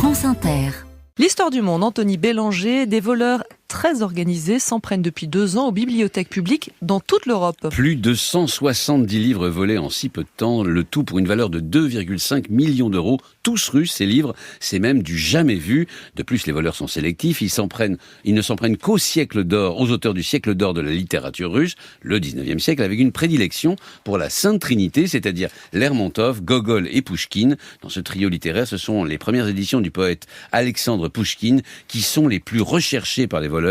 France Inter. L'histoire du monde, Anthony Bélanger, des voleurs très organisés s'en prennent depuis 2 ans aux bibliothèques publiques dans toute l'Europe. Plus de 170 livres volés en si peu de temps, le tout pour une valeur de 2,5 millions d'euros. Tous russes, ces livres, c'est même du jamais vu. De plus, les voleurs sont sélectifs, ils ne s'en prennent qu'au siècle d'or, aux auteurs du siècle d'or de la littérature russe, le 19e siècle, avec une prédilection pour la Sainte Trinité, c'est-à-dire Lermontov, Gogol et Pouchkine. Dans ce trio littéraire, ce sont les premières éditions du poète Alexandre Pouchkine qui sont les plus recherchées par les voleurs.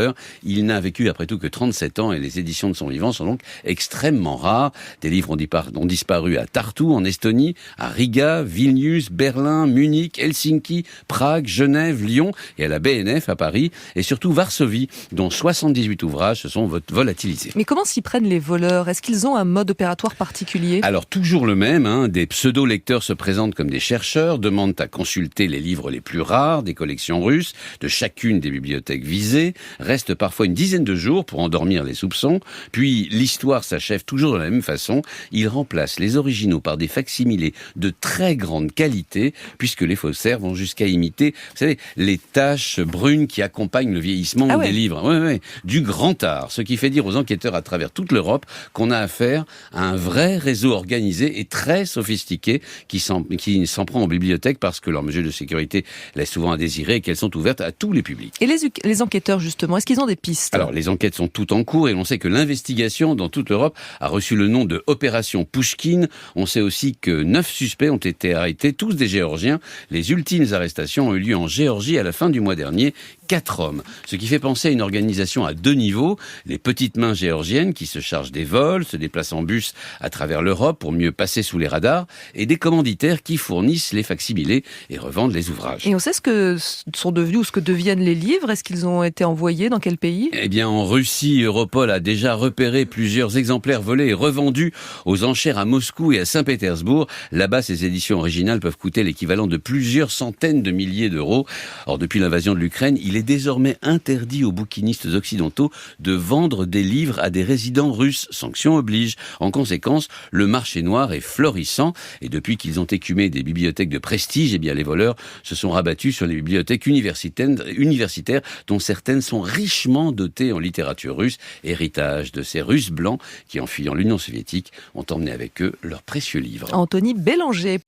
Il n'a vécu après tout que 37 ans et les éditions de son vivant sont donc extrêmement rares. Des livres ont disparu à Tartu en Estonie, à Riga, Vilnius, Berlin, Munich, Helsinki, Prague, Genève, Lyon et à la BNF à Paris et surtout Varsovie, dont 78 ouvrages se sont volatilisés. Mais comment s'y prennent les voleurs ? Est-ce qu'ils ont un mode opératoire particulier ? Alors toujours le même, des pseudo-lecteurs se présentent comme des chercheurs, demandent à consulter les livres les plus rares des collections russes de chacune des bibliothèques visées, restent parfois une dizaine de jours pour endormir les soupçons, puis l'histoire s'achève toujours de la même façon. Ils remplacent les originaux par des facsimilés de très grande qualité, puisque les faussaires vont jusqu'à imiter, vous savez, les taches brunes qui accompagnent le vieillissement des livres. Ouais, du grand art, ce qui fait dire aux enquêteurs à travers toute l'Europe qu'on a affaire à un vrai réseau organisé et très sophistiqué qui s'en prend aux bibliothèques parce que leurs mesures de sécurité laissent souvent à désirer et qu'elles sont ouvertes à tous les publics. Et les enquêteurs, justement, est-ce qu'ils ont des pistes ? Alors, les enquêtes sont toutes en cours et l'on sait que l'investigation dans toute l'Europe a reçu le nom de Opération Pouchkine. On sait aussi que 9 suspects ont été arrêtés, tous des Géorgiens. Les ultimes arrestations ont eu lieu en Géorgie à la fin du mois dernier. 4 hommes. Ce qui fait penser à une organisation à 2 niveaux. Les petites mains géorgiennes qui se chargent des vols, se déplacent en bus à travers l'Europe pour mieux passer sous les radars, et des commanditaires qui fournissent les facsimilés et revendent les ouvrages. Et on sait ce que sont devenus ou ce que deviennent les livres ? Est-ce qu'ils ont été envoyés dans quel pays ? Eh bien, en Russie, Europol a déjà repéré plusieurs exemplaires volés et revendus aux enchères à Moscou et à Saint-Pétersbourg. Là-bas, ces éditions originales peuvent coûter l'équivalent de plusieurs centaines de milliers d'euros. Or, depuis l'invasion de l'Ukraine, il est désormais interdit aux bouquinistes occidentaux de vendre des livres à des résidents russes. Sanction oblige. En conséquence, le marché noir est florissant. Et depuis qu'ils ont écumé des bibliothèques de prestige, eh bien, les voleurs se sont rabattus sur les bibliothèques universitaires dont certaines sont richement dotées en littérature russe, héritage de ces Russes blancs qui, en fuyant l'Union soviétique, ont emmené avec eux leurs précieux livres. Anthony Bélanger.